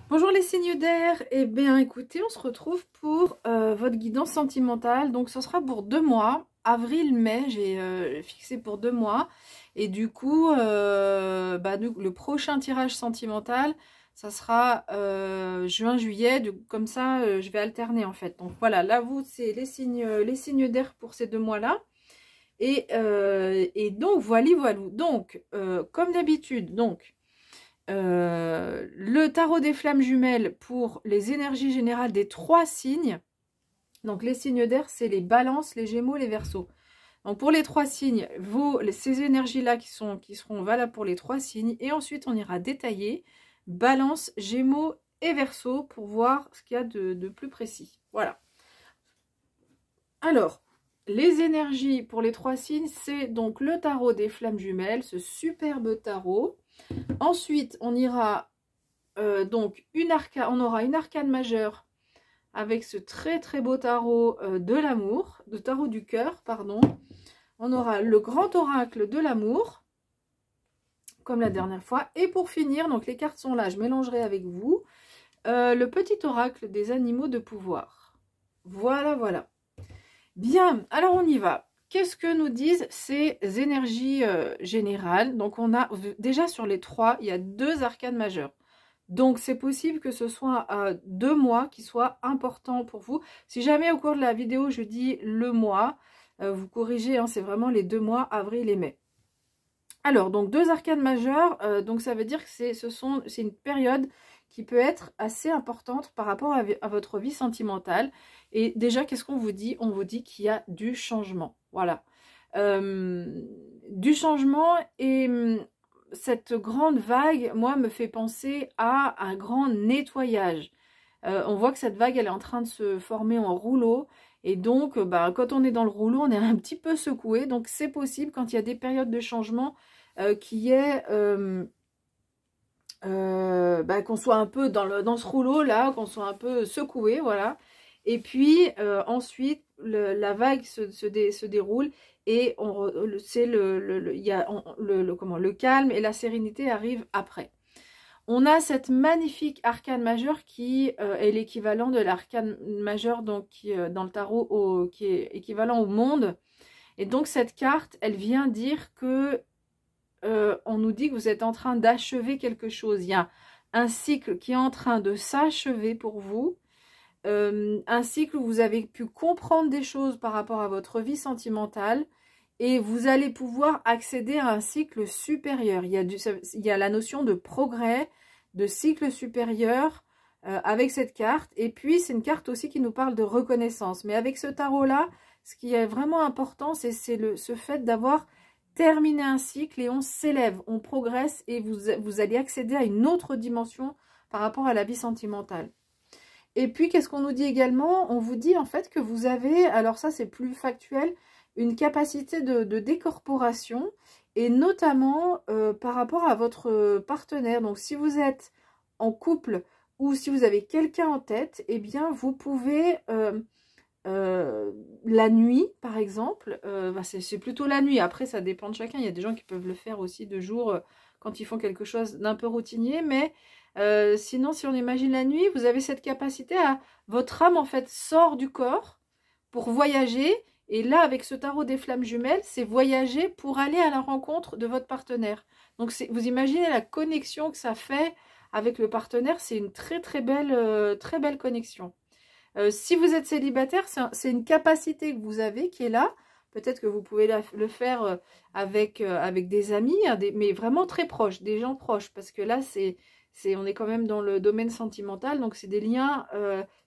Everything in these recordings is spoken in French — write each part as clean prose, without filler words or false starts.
Bonjour les signes d'air, eh bien écoutez, on se retrouve pour votre guidance sentimentale. Donc ce sera pour 2 mois, avril-mai, j'ai fixé pour 2 mois. Et du coup, le prochain tirage sentimental, ça sera juin-juillet, comme ça je vais alterner en fait. Donc voilà, là vous c'est les signes d'air pour ces 2 mois-là. Et donc voilà. Donc comme d'habitude, le tarot des flammes jumelles pour les énergies générales des 3 signes. Donc les signes d'air, c'est les balances, les gémeaux, les verseaux. Donc pour les 3 signes, ces énergies-là qui seront valables pour les 3 signes. Et ensuite, on ira détailler balance, gémeaux et verseaux pour voir ce qu'il y a de plus précis. Voilà. Alors, les énergies pour les 3 signes, c'est donc le tarot des flammes jumelles, ce superbe tarot. Ensuite, on ira on aura une arcane majeure avec ce très très beau tarot de l'amour, de tarot du cœur, pardon. On aura le grand oracle de l'amour, comme la dernière fois. Et pour finir, donc les cartes sont là, je mélangerai avec vous, le petit oracle des animaux de pouvoir. Voilà, voilà. Bien, alors on y va. Qu'est-ce que nous disent ces énergies générales? Donc on a déjà sur les 3, il y a 2 arcanes majeures. Donc c'est possible que ce soit 2 mois qui soient importants pour vous. Si jamais au cours de la vidéo je dis le mois, vous corrigez, hein, c'est vraiment les 2 mois, avril et mai. Alors donc 2 arcanes majeures, donc ça veut dire que c'est une période qui peut être assez importante par rapport à votre vie sentimentale. Et déjà, qu'est-ce qu'on vous dit? On vous dit qu'il y a du changement. Voilà. Du changement, et cette grande vague, moi, me fait penser à un grand nettoyage. On voit que cette vague, elle est en train de se former en rouleau. Et donc, quand on est dans le rouleau, on est un petit peu secoué. Donc, c'est possible, quand il y a des périodes de changement, qu'il y ait... qu'on soit un peu dans ce rouleau là, qu'on soit un peu secoué, voilà. Et puis ensuite la vague se déroule et c'est le calme et la sérénité arrivent après. On a cette magnifique arcane majeure qui est l'équivalent de l'arcane majeure, donc qui dans le tarot qui est équivalent au monde. Et donc cette carte, elle vient dire que on nous dit que vous êtes en train d'achever quelque chose. Il y a un cycle qui est en train de s'achever pour vous. Un cycle où vous avez pu comprendre des choses par rapport à votre vie sentimentale. Et vous allez pouvoir accéder à un cycle supérieur. Il y a la notion de progrès, de cycle supérieur avec cette carte. Et puis, c'est une carte aussi qui nous parle de reconnaissance. Mais avec ce tarot-là, ce qui est vraiment important, c'est ce fait d'avoir terminé un cycle et on s'élève, on progresse et vous allez accéder à une autre dimension par rapport à la vie sentimentale. Et puis, qu'est-ce qu'on nous dit également? On vous dit en fait que vous avez, alors ça c'est plus factuel, une capacité de décorporation et notamment par rapport à votre partenaire. Donc, si vous êtes en couple ou si vous avez quelqu'un en tête, eh bien, vous pouvez... la nuit par exemple, c'est plutôt la nuit, après ça dépend de chacun, il y a des gens qui peuvent le faire aussi de jour quand ils font quelque chose d'un peu routinier, mais sinon si on imagine la nuit, vous avez cette capacité votre âme en fait sort du corps pour voyager, et là avec ce tarot des flammes jumelles, c'est voyager pour aller à la rencontre de votre partenaire. Donc vous imaginez la connexion que ça fait avec le partenaire, c'est une très belle connexion. Si vous êtes célibataire, c'est une capacité que vous avez qui est là. Peut-être que vous pouvez le faire avec des amis, hein, mais vraiment très proches, des gens proches. Parce que là, on est quand même dans le domaine sentimental. Donc, c'est des liens,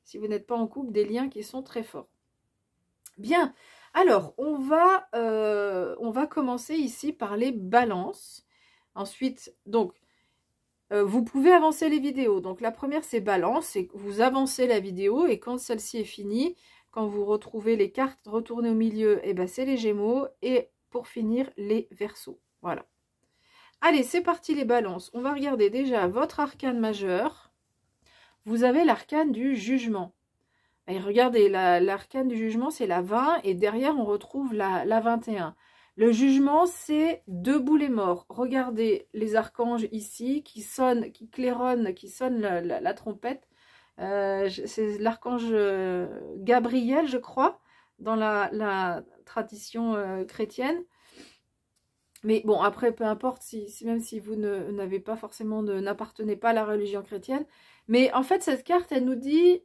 si vous n'êtes pas en couple, des liens qui sont très forts. Bien, alors, on va commencer ici par les balances. Ensuite, donc... vous pouvez avancer les vidéos. Donc la première c'est balance, c'est que vous avancez la vidéo et quand celle-ci est finie, quand vous retrouvez les cartes retournées au milieu, et ben c'est les Gémeaux et pour finir les Verseaux. Voilà. Allez, c'est parti les balances. On va regarder déjà votre arcane majeur. Vous avez l'arcane du jugement. Et regardez, l'arcane du jugement c'est la 20 et derrière on retrouve la 21. Le jugement, c'est debout les morts. Regardez les archanges ici qui sonnent, qui claironnent, qui sonnent la trompette. C'est l'archange Gabriel, je crois, dans la tradition chrétienne. Mais bon, après, peu importe, même si vous n'avez pas forcément, n'appartenez pas à la religion chrétienne. Mais en fait, cette carte, elle nous dit,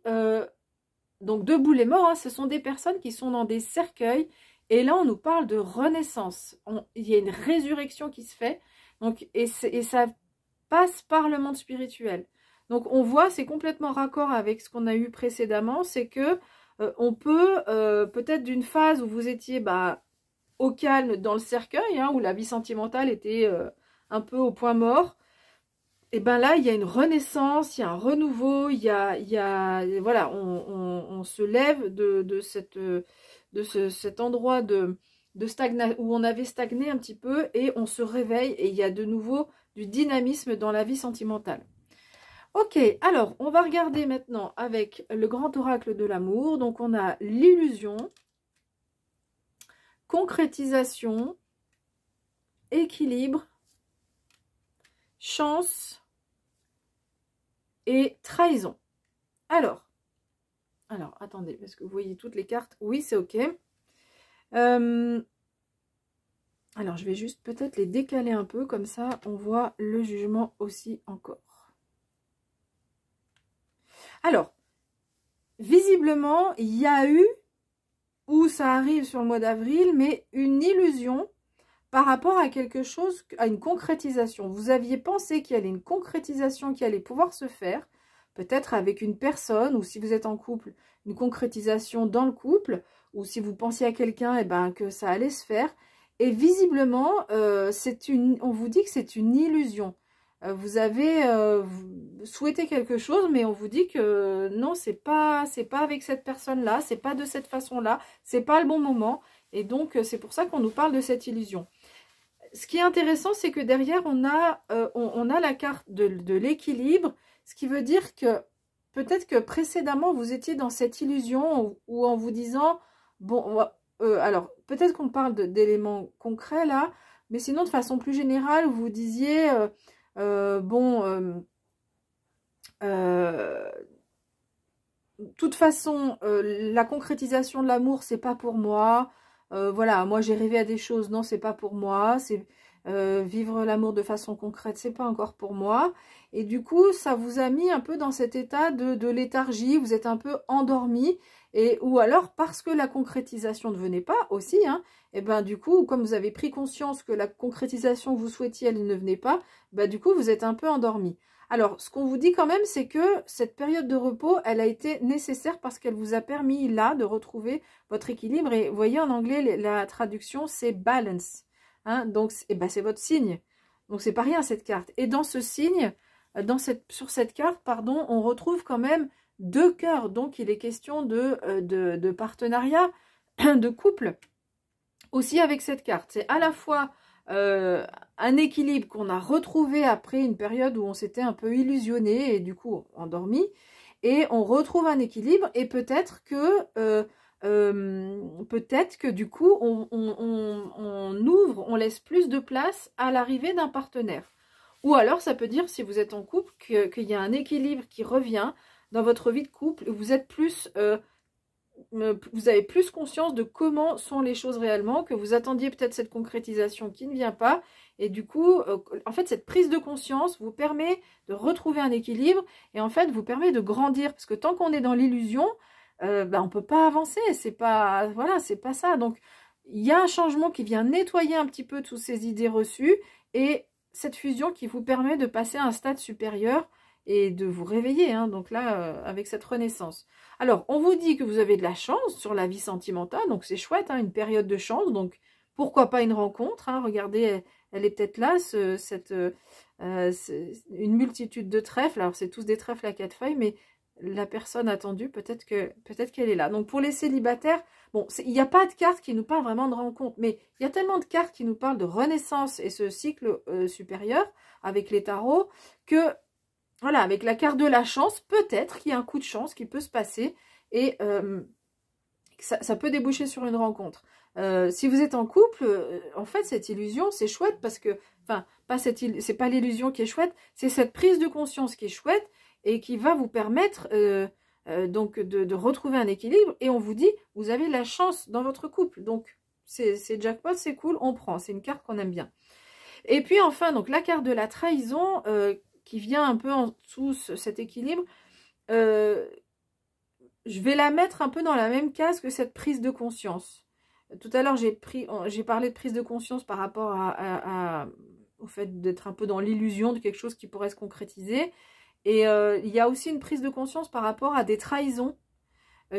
donc debout les morts, hein, ce sont des personnes qui sont dans des cercueils. Et là, on nous parle de renaissance. Il y a une résurrection qui se fait. Donc, et ça passe par le monde spirituel. Donc, on voit, c'est complètement raccord avec ce qu'on a eu précédemment. C'est que on peut, peut-être d'une phase où vous étiez au calme dans le cercueil, hein, où la vie sentimentale était un peu au point mort. Et bien là, il y a une renaissance, il y a un renouveau, voilà, on se lève de cet endroit où on avait stagné un petit peu et on se réveille et il y a de nouveau du dynamisme dans la vie sentimentale. Ok, alors on va regarder maintenant avec le grand oracle de l'amour. Donc on a l'illusion, concrétisation, équilibre, chance et trahison. Alors, attendez, parce que vous voyez toutes les cartes. Oui, c'est ok. Alors, je vais juste peut-être les décaler un peu, comme ça, on voit le jugement aussi encore. Alors, visiblement, il y a eu, ou ça arrive sur le mois d'avril, mais une illusion par rapport à quelque chose, à une concrétisation. Vous aviez pensé qu'il y avait une concrétisation qui allait pouvoir se faire, peut-être avec une personne, ou si vous êtes en couple, une concrétisation dans le couple, ou si vous pensiez à quelqu'un, et que ça allait se faire. Et visiblement, on vous dit que c'est une illusion. Vous avez souhaité quelque chose, mais on vous dit que non, c'est pas avec cette personne-là, c'est pas de cette façon-là, c'est pas le bon moment. Et donc, c'est pour ça qu'on nous parle de cette illusion. Ce qui est intéressant, c'est que derrière, on a la carte de l'équilibre, ce qui veut dire que peut-être que précédemment, vous étiez dans cette illusion où en vous disant, bon, alors, peut-être qu'on parle d'éléments concrets là, mais sinon, de façon plus générale, vous disiez, de toute façon, la concrétisation de l'amour, c'est pas pour moi. Voilà, moi j'ai rêvé à des choses, non, c'est pas pour moi. C'est vivre l'amour de façon concrète, c'est pas encore pour moi. Et du coup, ça vous a mis un peu dans cet état de léthargie. Vous êtes un peu endormi, ou alors parce que la concrétisation ne venait pas aussi, hein. Et du coup, comme vous avez pris conscience que la concrétisation que vous souhaitiez, elle ne venait pas, du coup, vous êtes un peu endormi. Alors, ce qu'on vous dit quand même, c'est que cette période de repos, elle a été nécessaire parce qu'elle vous a permis, là, de retrouver votre équilibre. Et vous voyez, en anglais, la traduction, c'est « balance ». Hein, donc, c'est votre signe. Donc, c'est pas rien, cette carte. Et dans ce signe, sur cette carte, pardon, on retrouve quand même 2 cœurs. Donc, il est question de partenariat, de couple. Aussi avec cette carte. C'est à la fois un équilibre qu'on a retrouvé après une période où on s'était un peu illusionné et du coup endormi. Et on retrouve un équilibre et peut-être que du coup on ouvre, on laisse plus de place à l'arrivée d'un partenaire. Ou alors ça peut dire, si vous êtes en couple, qu'il y a un équilibre qui revient dans votre vie de couple, où vous êtes plus... vous avez plus conscience de comment sont les choses réellement, que vous attendiez peut-être cette concrétisation qui ne vient pas. Et du coup, en fait, cette prise de conscience vous permet de retrouver un équilibre et en fait, vous permet de grandir. Parce que tant qu'on est dans l'illusion, on ne peut pas avancer. C'est pas, voilà, c'est pas ça. Donc, il y a un changement qui vient nettoyer un petit peu toutes ces idées reçues et cette fusion qui vous permet de passer à un stade supérieur et de vous réveiller, hein, donc là, avec cette renaissance. Alors, on vous dit que vous avez de la chance sur la vie sentimentale, donc c'est chouette, hein, une période de chance, donc pourquoi pas une rencontre, hein, regardez, elle est peut-être là, une multitude de trèfles, alors c'est tous des trèfles à 4 feuilles, mais la personne attendue, peut-être qu'elle est là. Donc pour les célibataires, bon, il n'y a pas de carte qui nous parle vraiment de rencontre, mais il y a tellement de cartes qui nous parlent de renaissance et ce cycle supérieur avec les tarots, que voilà, avec la carte de la chance, peut-être qu'il y a un coup de chance qui peut se passer et ça peut déboucher sur une rencontre. Si vous êtes en couple, en fait, cette illusion, c'est chouette parce que, enfin, c'est pas l'illusion qui est chouette, c'est cette prise de conscience qui est chouette et qui va vous permettre donc de retrouver un équilibre. Et on vous dit, vous avez la chance dans votre couple. Donc, c'est jackpot, c'est cool, on prend. C'est une carte qu'on aime bien. Et puis enfin, donc la carte de la trahison qui vient un peu en dessous cet équilibre. Je vais la mettre un peu dans la même case que cette prise de conscience. Tout à l'heure, j'ai parlé de prise de conscience par rapport au fait d'être un peu dans l'illusion de quelque chose qui pourrait se concrétiser. Et il y a aussi une prise de conscience par rapport à des trahisons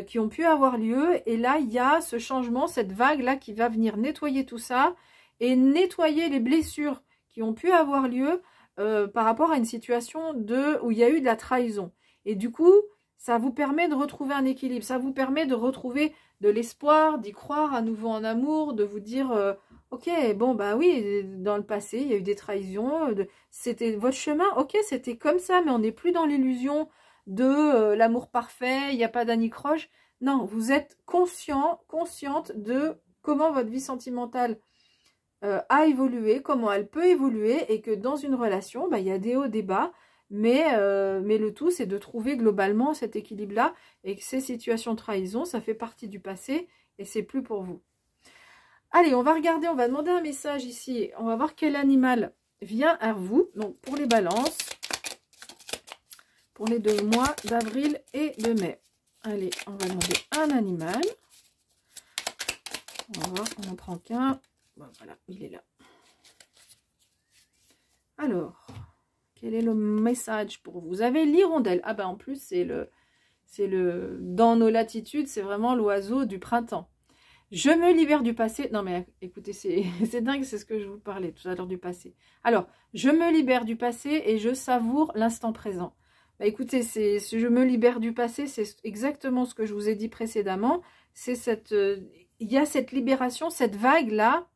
qui ont pu avoir lieu. Et là, il y a ce changement, cette vague-là qui va venir nettoyer tout ça et nettoyer les blessures qui ont pu avoir lieu par rapport à une situation où il y a eu de la trahison. Et du coup, ça vous permet de retrouver un équilibre, ça vous permet de retrouver de l'espoir, d'y croire à nouveau en amour, de vous dire ok, bon bah oui, dans le passé, il y a eu des trahisons, c'était votre chemin, ok, c'était comme ça, mais on n'est plus dans l'illusion de l'amour parfait, il n'y a pas d'anicroche. Non, vous êtes consciente de comment votre vie sentimentale a évolué, comment elle peut évoluer, et que dans une relation, bah, il y a des hauts, des bas, mais le tout, c'est de trouver globalement cet équilibre-là, et que ces situations de trahison, ça fait partie du passé, et c'est plus pour vous. Allez, on va regarder, on va demander un message ici, on va voir quel animal vient à vous, donc pour les balances, pour les 2 mois d'avril et de mai. Allez, on va demander un animal. On va voir, on n'en prend qu'un. Bon, voilà, il est là. Alors, quel est le message pour vous? Vous avez l'hirondelle. Ah ben en plus, dans nos latitudes, c'est vraiment l'oiseau du printemps. Je me libère du passé. Non mais écoutez, c'est dingue, c'est ce que je vous parlais tout à l'heure du passé. Alors, je me libère du passé et je savoure l'instant présent. Bah, écoutez, je me libère du passé, c'est exactement ce que je vous ai dit précédemment. C'est il y a cette libération, cette vague-là,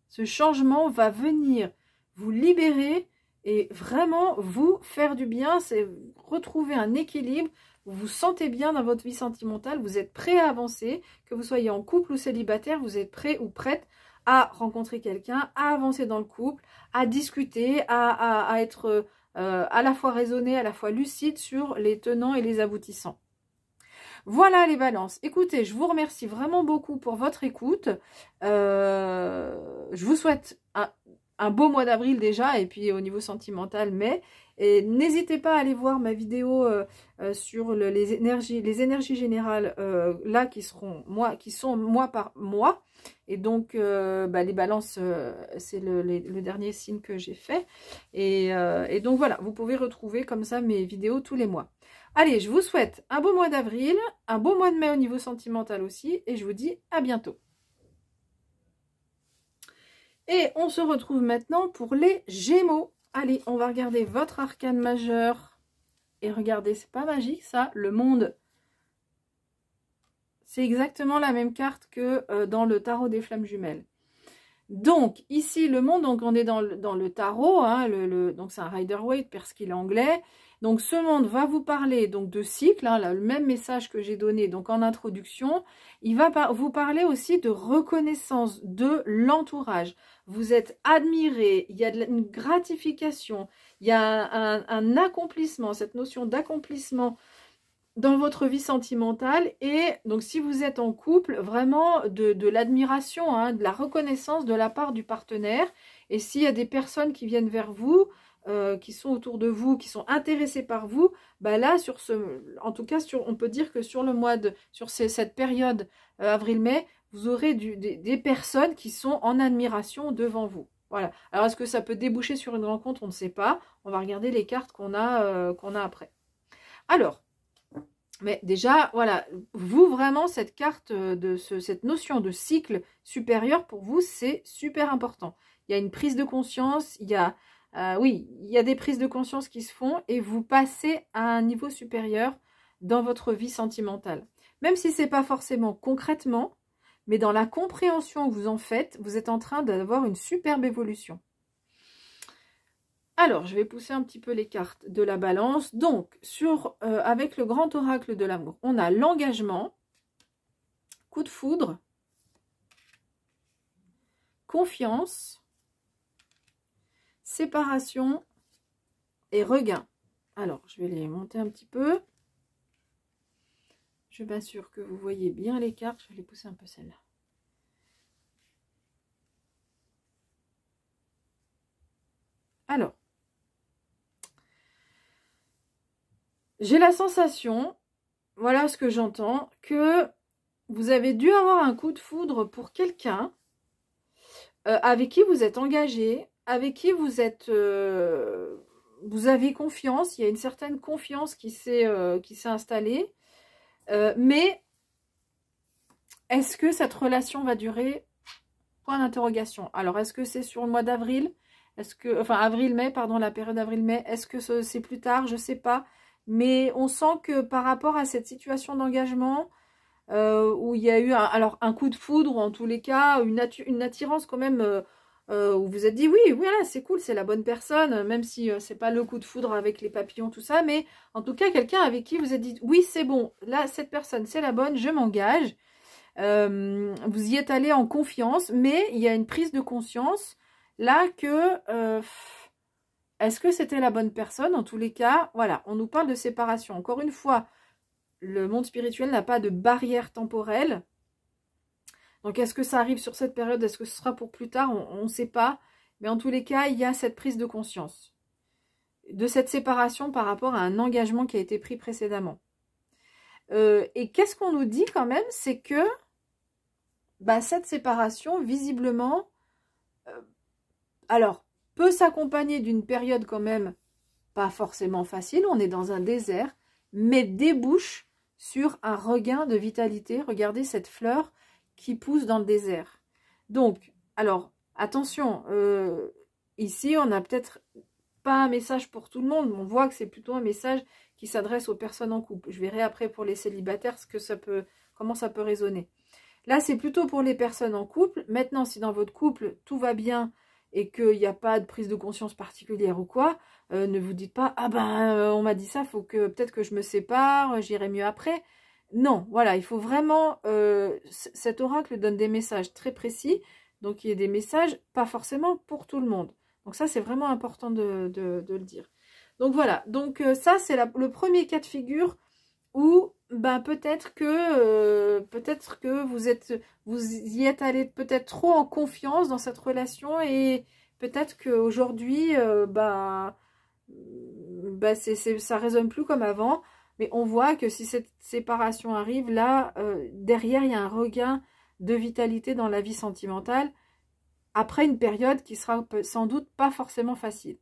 ce changement va venir vous libérer et vraiment vous faire du bien, c'est retrouver un équilibre, vous vous sentez bien dans votre vie sentimentale, vous êtes prêt à avancer, que vous soyez en couple ou célibataire, vous êtes prêt ou prête à rencontrer quelqu'un, à avancer dans le couple, à discuter, à être à la fois raisonné, à la fois lucide sur les tenants et les aboutissants. Voilà les balances. Écoutez, je vous remercie vraiment beaucoup pour votre écoute. Je vous souhaite un beau mois d'avril déjà, et puis au niveau sentimental, mai. Et n'hésitez pas à aller voir ma vidéo sur les énergies générales, là, qui sont mois par mois. Et donc, les balances, c'est le dernier signe que j'ai fait. Et donc voilà, vous pouvez retrouver comme ça mes vidéos tous les mois. Allez, je vous souhaite un beau mois d'avril, un beau mois de mai au niveau sentimental aussi, et je vous dis à bientôt. Et on se retrouve maintenant pour les Gémeaux. Allez, on va regarder votre arcane majeur. Et regardez, c'est pas magique ça, le monde. C'est exactement la même carte que dans le tarot des flammes jumelles. Donc, ici, le monde, donc on est dans le tarot, hein, donc c'est un Rider-Waite parce qu'il est anglais. Donc, ce monde va vous parler donc de cycle, hein, là, le même message que j'ai donné donc en introduction. Il va vous parler aussi de reconnaissance de l'entourage. Vous êtes admiré, il y a une gratification, il y a un accomplissement, cette notion d'accomplissement dans votre vie sentimentale. Et donc si vous êtes en couple, vraiment de l'admiration, hein, de la reconnaissance de la part du partenaire. Et s'il y a des personnes qui viennent vers vous, qui sont autour de vous, qui sont intéressées par vous, bah là, en tout cas, on peut dire que sur cette période avril-mai, vous aurez des personnes qui sont en admiration devant vous. Voilà. Alors, est-ce que ça peut déboucher sur une rencontre? On ne sait pas. On va regarder les cartes qu'on a après. Alors, mais déjà, voilà, vous, vraiment, cette carte, cette notion de cycle supérieur, pour vous, c'est super important. Il y a une prise de conscience, il y a des prises de conscience qui se font et vous passez à un niveau supérieur dans votre vie sentimentale. Même si ce n'est pas forcément concrètement, mais dans la compréhension que vous en faites, vous êtes en train d'avoir une superbe évolution. Alors, je vais pousser un petit peu les cartes de la balance. Donc, avec le grand oracle de l'amour, on a l'engagement, coup de foudre, confiance, séparation et regain. Alors, je vais les monter un petit peu. Je m'assure que vous voyez bien les cartes. Je vais les pousser un peu celles-là. Alors, j'ai la sensation, voilà ce que j'entends, que vous avez dû avoir un coup de foudre pour quelqu'un avec qui vous êtes engagé, avec qui vous êtes, vous avez confiance. Il y a une certaine confiance qui s'est installée. Mais est-ce que cette relation va durer? Point d'interrogation. Alors, est-ce que c'est sur le mois d'avril? Est-ce que, enfin, avril-mai, pardon, la période avril-mai. Est-ce que c'est plus tard? Je ne sais pas. Mais on sent que par rapport à cette situation d'engagement, où il y a eu un coup de foudre, ou en tous les cas, une attirance quand même, où vous êtes dit, oui, voilà, c'est cool, c'est la bonne personne, même si c'est pas le coup de foudre avec les papillons, tout ça, mais en tout cas, quelqu'un avec qui vous êtes dit, oui, c'est bon, là, cette personne, c'est la bonne, je m'engage. Vous y êtes allé en confiance, mais il y a une prise de conscience, là, que... est-ce que c'était la bonne personne? En tous les cas, voilà, on nous parle de séparation. Encore une fois, le monde spirituel n'a pas de barrière temporelle. Donc, est-ce que ça arrive sur cette période? Est-ce que ce sera pour plus tard? On ne sait pas. Mais en tous les cas, il y a cette prise de conscience de cette séparation par rapport à un engagement qui a été pris précédemment. Et qu'est-ce qu'on nous dit quand même? C'est que cette séparation, visiblement, alors, peut s'accompagner d'une période quand même pas forcément facile. On est dans un désert, mais débouche sur un regain de vitalité. Regardez cette fleur qui pousse dans le désert. Donc, alors, attention, ici, on n'a peut-être pas un message pour tout le monde. On voit que c'est plutôt un message qui s'adresse aux personnes en couple. Je verrai après pour les célibataires comment ça peut résonner. Là, c'est plutôt pour les personnes en couple. Maintenant, si dans votre couple, tout va bien et qu'il n'y a pas de prise de conscience particulière ou quoi, ne vous dites pas « Ah ben, on m'a dit ça, faut que peut-être que je me sépare, j'irai mieux après ». Non, voilà, il faut vraiment... cet oracle donne des messages très précis, donc il y a des messages pas forcément pour tout le monde. Donc ça, c'est vraiment important de le dire. Donc voilà, donc ça, c'est le premier cas de figure où peut-être que vous y êtes allé peut-être trop en confiance dans cette relation et peut-être qu'aujourd'hui, ça résonne plus comme avant. Mais on voit que si cette séparation arrive, là, derrière, il y a un regain de vitalité dans la vie sentimentale après une période qui sera sans doute pas forcément facile.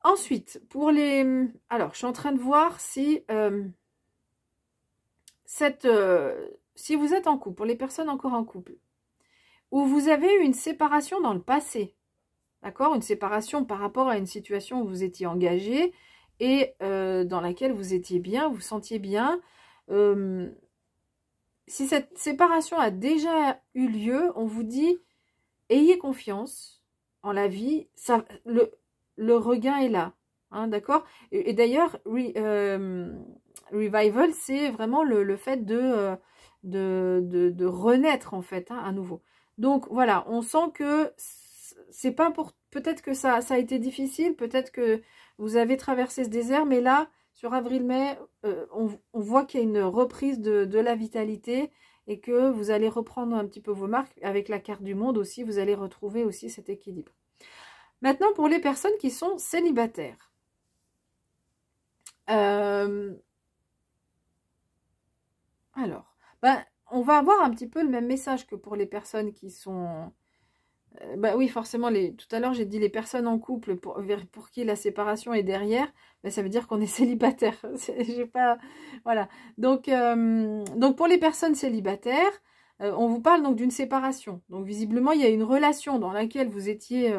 Ensuite, pour les... Alors, je suis en train de voir si... si vous êtes en couple, pour les personnes encore en couple, où vous avez eu une séparation dans le passé, d'accord? Une séparation par rapport à une situation où vous étiez engagé et dans laquelle vous étiez bien, vous sentiez bien. Si cette séparation a déjà eu lieu, on vous dit, ayez confiance en la vie, le regain est là, hein, d'accord? Et d'ailleurs, revival, c'est vraiment le fait de renaître, en fait, hein, à nouveau. Donc, voilà, on sent que c'est pas pour... Peut-être que ça a été difficile, peut-être que vous avez traversé ce désert, mais là, sur avril-mai, on voit qu'il y a une reprise de la vitalité et que vous allez reprendre un petit peu vos marques. Avec la carte du monde aussi, vous allez retrouver aussi cet équilibre. Maintenant, pour les personnes qui sont célibataires. Alors, on va avoir un petit peu le même message que pour les personnes qui sont... oui, forcément, tout à l'heure, j'ai dit les personnes en couple pour qui la séparation est derrière. Mais ça veut dire qu'on est célibataire. J'ai pas... Voilà. Donc, pour les personnes célibataires, on vous parle donc d'une séparation. Donc, visiblement, il y a une relation dans laquelle vous étiez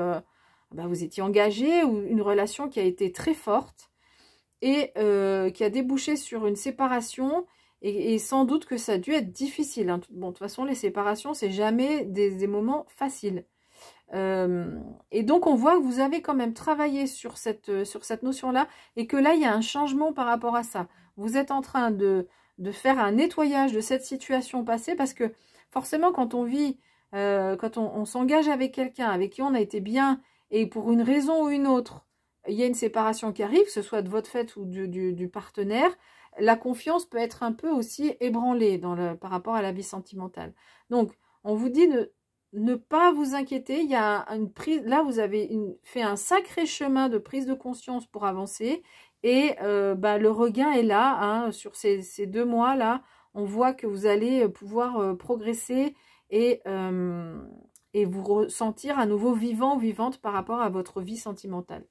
engagé, ou une relation qui a été très forte et qui a débouché sur une séparation, et sans doute que ça a dû être difficile, hein. Bon, de toute façon, les séparations, c'est jamais des moments faciles. Et donc, on voit que vous avez quand même travaillé sur cette notion-là, et que là, il y a un changement par rapport à ça. Vous êtes en train de faire un nettoyage de cette situation passée, parce que forcément, quand on vit quand on s'engage avec quelqu'un avec qui on a été bien et pour une raison ou une autre, il y a une séparation qui arrive, que ce soit de votre fait ou du partenaire, la confiance peut être un peu aussi ébranlée par rapport à la vie sentimentale. Donc, on vous dit de ne pas vous inquiéter. Il y a une prise, là, vous avez fait un sacré chemin de prise de conscience pour avancer. Et le regain est là, hein, sur ces 2 mois-là. On voit que vous allez pouvoir progresser et vous ressentir à nouveau vivant ou vivante par rapport à votre vie sentimentale.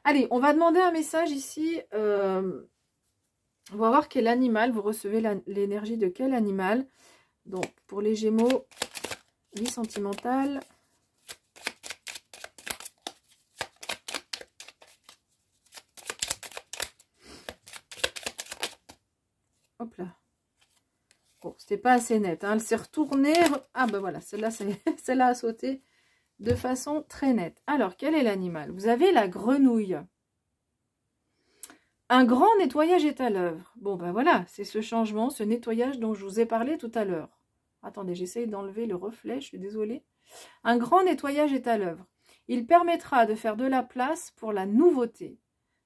Allez, on va demander un message ici. On va voir quel animal, vous recevez l'énergie de quel animal. Donc, pour les Gémeaux, vie sentimentale. Hop là. Bon, c'était pas assez net. Hein. Elle s'est retournée. Ah ben voilà, celle-là a sauté de façon très nette. Alors, quel est l'animal? Vous avez la grenouille. Un grand nettoyage est à l'œuvre. Bon, ben voilà, c'est ce changement, ce nettoyage dont je vous ai parlé tout à l'heure. Attendez, j'essaye d'enlever le reflet, je suis désolée. Un grand nettoyage est à l'œuvre. Il permettra de faire de la place pour la nouveauté.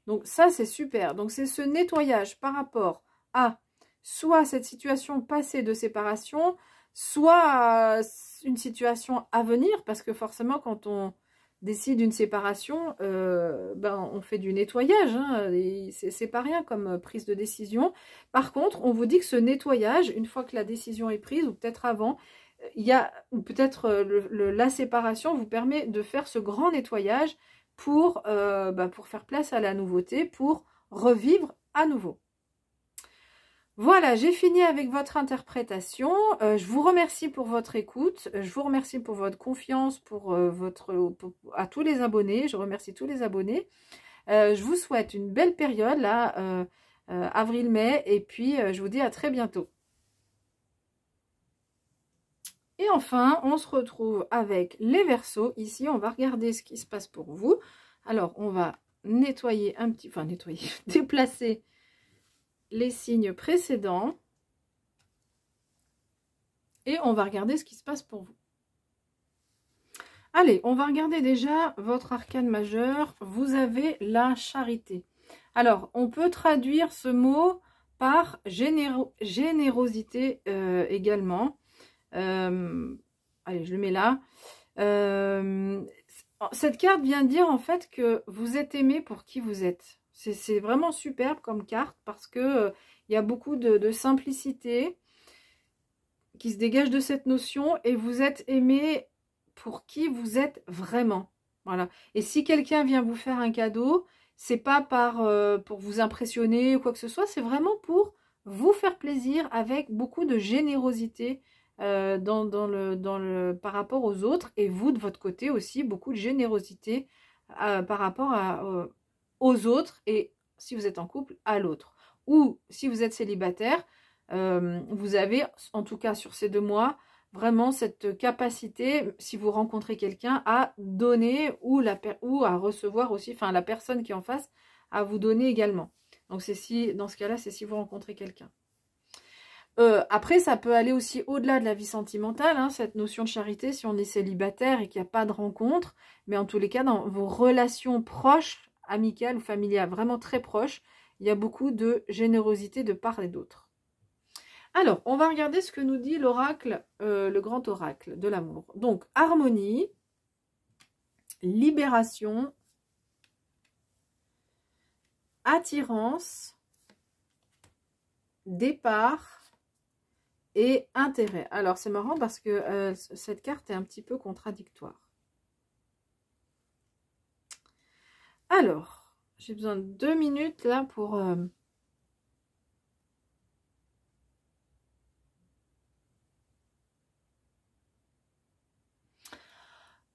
Donc ça, c'est super. Donc c'est ce nettoyage par rapport à soit cette situation passée de séparation, soit une situation à venir, parce que forcément, quand on décide une séparation, on fait du nettoyage, hein, c'est pas rien comme prise de décision. Par contre, on vous dit que ce nettoyage, une fois que la décision est prise, ou peut-être avant, peut-être la séparation vous permet de faire ce grand nettoyage pour faire place à la nouveauté, pour revivre à nouveau. Voilà, j'ai fini avec votre interprétation. Je vous remercie pour votre écoute. Je vous remercie pour votre confiance, à tous les abonnés. Je remercie tous les abonnés. Je vous souhaite une belle période, là, avril-mai. Et puis, je vous dis à très bientôt. Et enfin, on se retrouve avec les Verseaux. Ici, on va regarder ce qui se passe pour vous. Alors, on va nettoyer déplacer les signes précédents et on va regarder ce qui se passe pour vous. Allez, on va regarder déjà votre arcane majeur. Vous avez la charité. Alors, on peut traduire ce mot par générosité également. Allez, je le mets là. Cette carte vient dire en fait que vous êtes aimé pour qui vous êtes. C'est vraiment superbe comme carte parce que il y a beaucoup de simplicité qui se dégage de cette notion et vous êtes aimé pour qui vous êtes vraiment. Voilà. Et si quelqu'un vient vous faire un cadeau, c'est pas pour vous impressionner ou quoi que ce soit, c'est vraiment pour vous faire plaisir avec beaucoup de générosité par rapport aux autres et vous de votre côté aussi beaucoup de générosité par rapport aux autres et si vous êtes en couple à l'autre ou si vous êtes célibataire vous avez en tout cas sur ces 2 mois vraiment cette capacité si vous rencontrez quelqu'un à donner ou à recevoir aussi, enfin la personne qui est en face à vous donner également. Donc dans ce cas là c'est si vous rencontrez quelqu'un. Après, ça peut aller aussi au-delà de la vie sentimentale, hein, cette notion de charité, si on est célibataire et qu'il n'y a pas de rencontre. Mais en tous les cas, dans vos relations proches, amicales ou familiales, vraiment très proches, il y a beaucoup de générosité de part et d'autre. Alors, on va regarder ce que nous dit l'oracle, le grand oracle de l'amour. Donc, harmonie, libération, attirance, départ et intérêt. Alors, c'est marrant parce que cette carte est un petit peu contradictoire. Alors, j'ai besoin de 2 minutes là pour...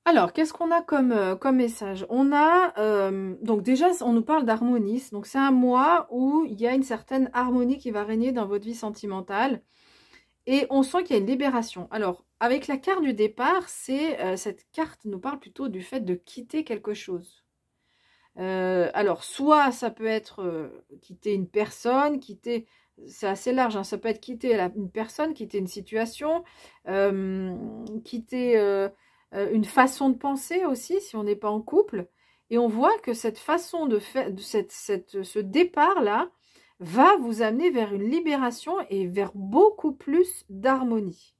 Alors, qu'est-ce qu'on a comme message? On a, donc déjà, on nous parle d'harmonie. Donc, c'est un mois où il y a une certaine harmonie qui va régner dans votre vie sentimentale. Et on sent qu'il y a une libération. Alors, avec la carte du départ, cette carte nous parle plutôt du fait de quitter quelque chose. Alors, soit ça peut être quitter une personne, quitter c'est assez large, hein. Ça peut être quitter une personne, quitter une situation, quitter une façon de penser aussi, si on n'est pas en couple. Et on voit que cette façon de faire, ce départ-là, va vous amener vers une libération et vers beaucoup plus d'harmonie.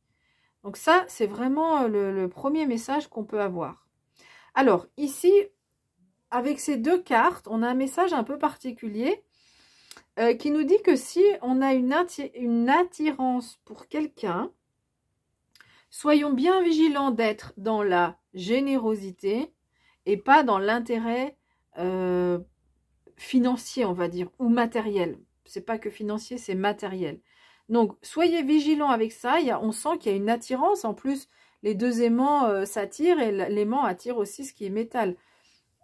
Donc ça, c'est vraiment le premier message qu'on peut avoir. Alors, ici, avec ces deux cartes, on a un message un peu particulier qui nous dit que si on a une attirance pour quelqu'un, soyons bien vigilants d'être dans la générosité et pas dans l'intérêt financier, on va dire, ou matériel. C'est pas que financier, c'est matériel. Donc, soyez vigilants avec ça. On sent qu'il y a une attirance. En plus, les deux aimants s'attirent et l'aimant attire aussi ce qui est métal.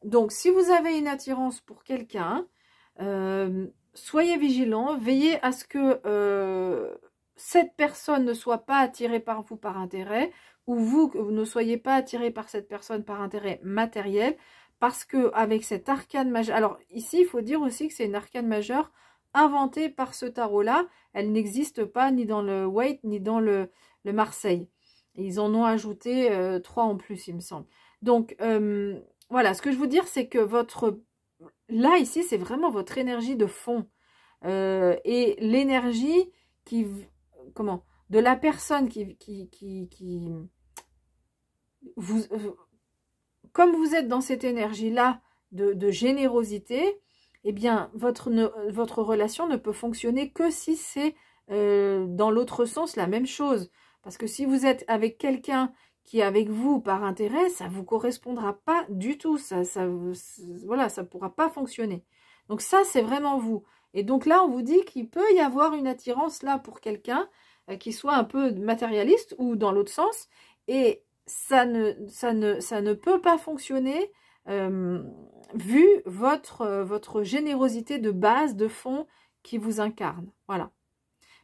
Donc, si vous avez une attirance pour quelqu'un, soyez vigilants. Veillez à ce que cette personne ne soit pas attirée par vous par intérêt, ou vous, que vous ne soyez pas attiré par cette personne par intérêt matériel, parce que avec cet arcane majeur, alors ici il faut dire aussi que c'est une arcane majeure inventée par ce tarot-là, elle n'existe pas ni dans le Waite ni dans le Marseille. Et ils en ont ajouté 3 en plus, il me semble. Donc voilà, ce que je veux dire, c'est que là ici, c'est vraiment votre énergie de fond et l'énergie de la personne comme vous êtes dans cette énergie-là de générosité, eh bien, votre relation ne peut fonctionner que si c'est dans l'autre sens la même chose. Parce que si vous êtes avec quelqu'un qui est avec vous par intérêt, ça ne vous correspondra pas du tout. Voilà, ça ne pourra pas fonctionner. Donc ça, c'est vraiment vous. Et donc là, on vous dit qu'il peut y avoir une attirance là pour quelqu'un qui soit un peu matérialiste ou dans l'autre sens. Et ça ne peut pas fonctionner vu votre générosité de base, de fond qui vous incarne. Voilà.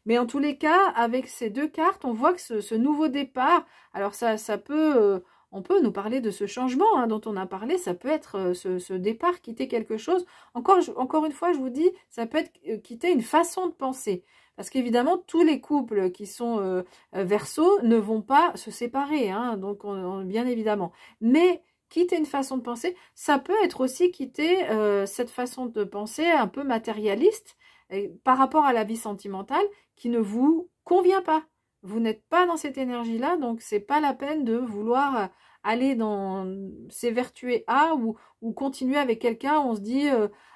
Mais en tous les cas, avec ces deux cartes, on voit que ce nouveau départ, alors ça peut, on peut nous parler de ce changement hein, dont on a parlé, ça peut être ce départ, quitter quelque chose. Encore une fois, je vous dis, ça peut être quitter une façon de penser. Parce qu'évidemment, tous les couples qui sont Verseau ne vont pas se séparer, hein, donc bien évidemment. Mais quitter une façon de penser, ça peut être aussi quitter cette façon de penser un peu matérialiste par rapport à la vie sentimentale qui ne vous convient pas. Vous n'êtes pas dans cette énergie-là, donc c'est pas la peine de vouloir aller dans s'évertuer à ou continuer avec quelqu'un. On se dit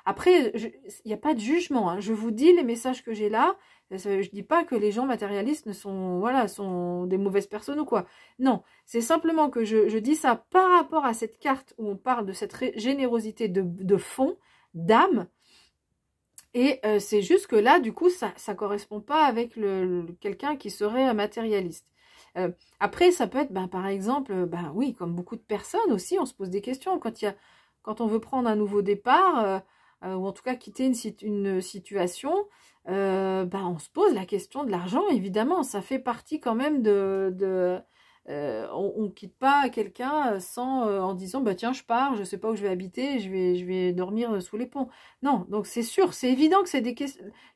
après, il n'y a pas de jugement. Hein. Je vous dis les messages que j'ai là. Je dis pas que les gens matérialistes sont des mauvaises personnes ou quoi. Non, c'est simplement que je dis ça par rapport à cette carte où on parle de cette générosité de fond, d'âme. Et c'est juste que là, du coup, ça ne correspond pas avec quelqu'un qui serait matérialiste. Après, ça peut être, par exemple, oui, comme beaucoup de personnes aussi, on se pose des questions. Quand on veut prendre un nouveau départ, ou en tout cas quitter une situation, on se pose la question de l'argent, évidemment. Ça fait partie quand même on ne quitte pas quelqu'un en disant tiens je pars, je ne sais pas où je vais habiter, je vais dormir sous les ponts. Non, donc c'est sûr, c'est évident que c'est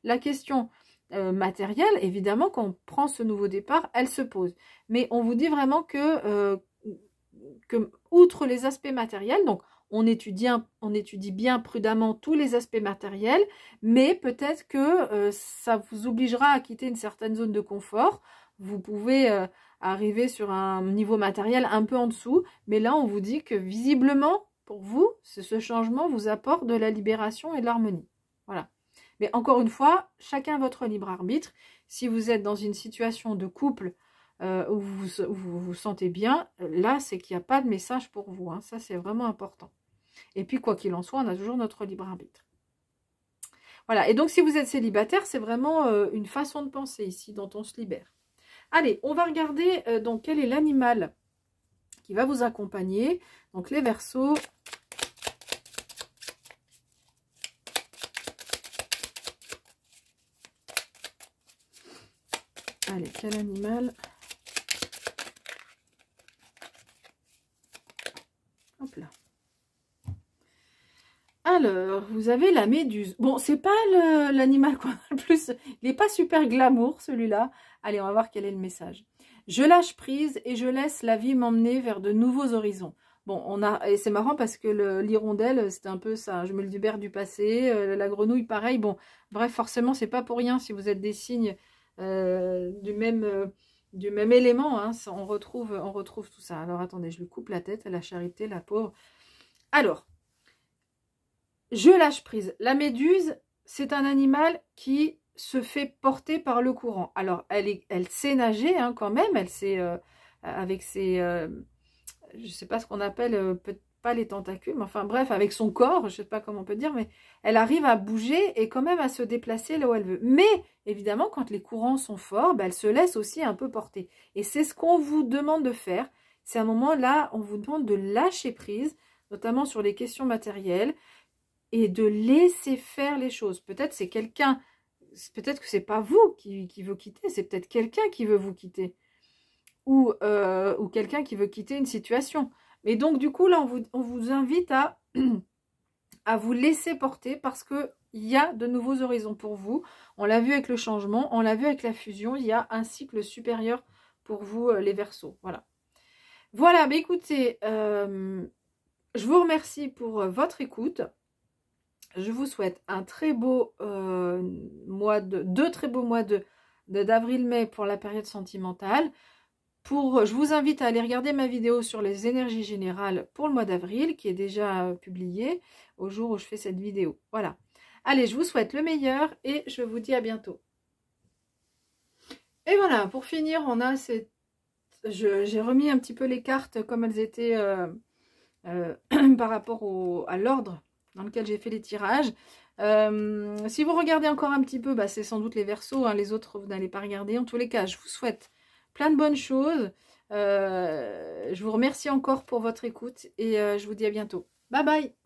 la question matérielle, évidemment quand on prend ce nouveau départ, elle se pose. Mais on vous dit vraiment que outre les aspects matériels, donc on étudie bien prudemment tous les aspects matériels, mais peut-être que ça vous obligera à quitter une certaine zone de confort. Vous pouvez arriver sur un niveau matériel un peu en dessous, mais là on vous dit que visiblement pour vous, ce changement vous apporte de la libération et de l'harmonie. Voilà. Mais encore une fois, chacun votre libre arbitre. Si vous êtes dans une situation de couple où vous vous sentez bien, là c'est qu'il n'y a pas de message pour vous. Hein. Ça c'est vraiment important. Et puis quoi qu'il en soit, on a toujours notre libre arbitre. Voilà. Et donc si vous êtes célibataire, c'est vraiment une façon de penser ici dont on se libère. Allez, on va regarder donc quel est l'animal qui va vous accompagner. Donc les Verseaux. Allez, quel animal? Hop là. animal, vous avez la méduse. Bon, c'est pas l'animal qu'on a le plus... Il n'est pas super glamour, celui-là. Allez, on va voir quel est le message. Je lâche prise et je laisse la vie m'emmener vers de nouveaux horizons. Bon, et c'est marrant parce que l'hirondelle, c'était un peu ça. Je me le libère du passé. La grenouille, pareil. Bon, bref, forcément, c'est pas pour rien si vous êtes des signes du même élément. Hein, on retrouve tout ça. Alors, attendez, je lui coupe la tête à la charité, la pauvre. Alors, je lâche prise. La méduse, c'est un animal qui se fait porter par le courant. Alors, elle sait nager hein, quand même. Elle sait, avec ses... je ne sais pas ce qu'on appelle, peut-être pas les tentacules, mais enfin bref, avec son corps, je ne sais pas comment on peut dire, mais elle arrive à bouger et quand même à se déplacer là où elle veut. Mais, évidemment, quand les courants sont forts, ben, elle se laisse aussi un peu porter. Et c'est ce qu'on vous demande de faire. C'est un moment là, on vous demande de lâcher prise, notamment sur les questions matérielles, et de laisser faire les choses. Peut-être c'est quelqu'un, peut-être que c'est pas vous qui veut quitter, c'est peut-être quelqu'un qui veut vous quitter. Ou quelqu'un qui veut quitter une situation. Mais donc, du coup, là, on vous invite à vous laisser porter parce qu'il y a de nouveaux horizons pour vous. On l'a vu avec le changement, on l'a vu avec la fusion. Il y a un cycle supérieur pour vous, les Verseaux. Voilà. Voilà, mais écoutez, je vous remercie pour votre écoute. Je vous souhaite un très beau deux très beaux mois d'avril-mai pour la période sentimentale. Je vous invite à aller regarder ma vidéo sur les énergies générales pour le mois d'avril, qui est déjà publiée au jour où je fais cette vidéo. Voilà. Allez, je vous souhaite le meilleur et je vous dis à bientôt. Et voilà, pour finir, on a cette... J'ai remis un petit peu les cartes comme elles étaient par rapport à l'ordre dans lequel j'ai fait les tirages. Si vous regardez encore un petit peu, bah, c'est sans doute les Verseaux, hein, les autres, vous n'allez pas regarder. En tous les cas, je vous souhaite plein de bonnes choses. Je vous remercie encore pour votre écoute et je vous dis à bientôt. Bye bye!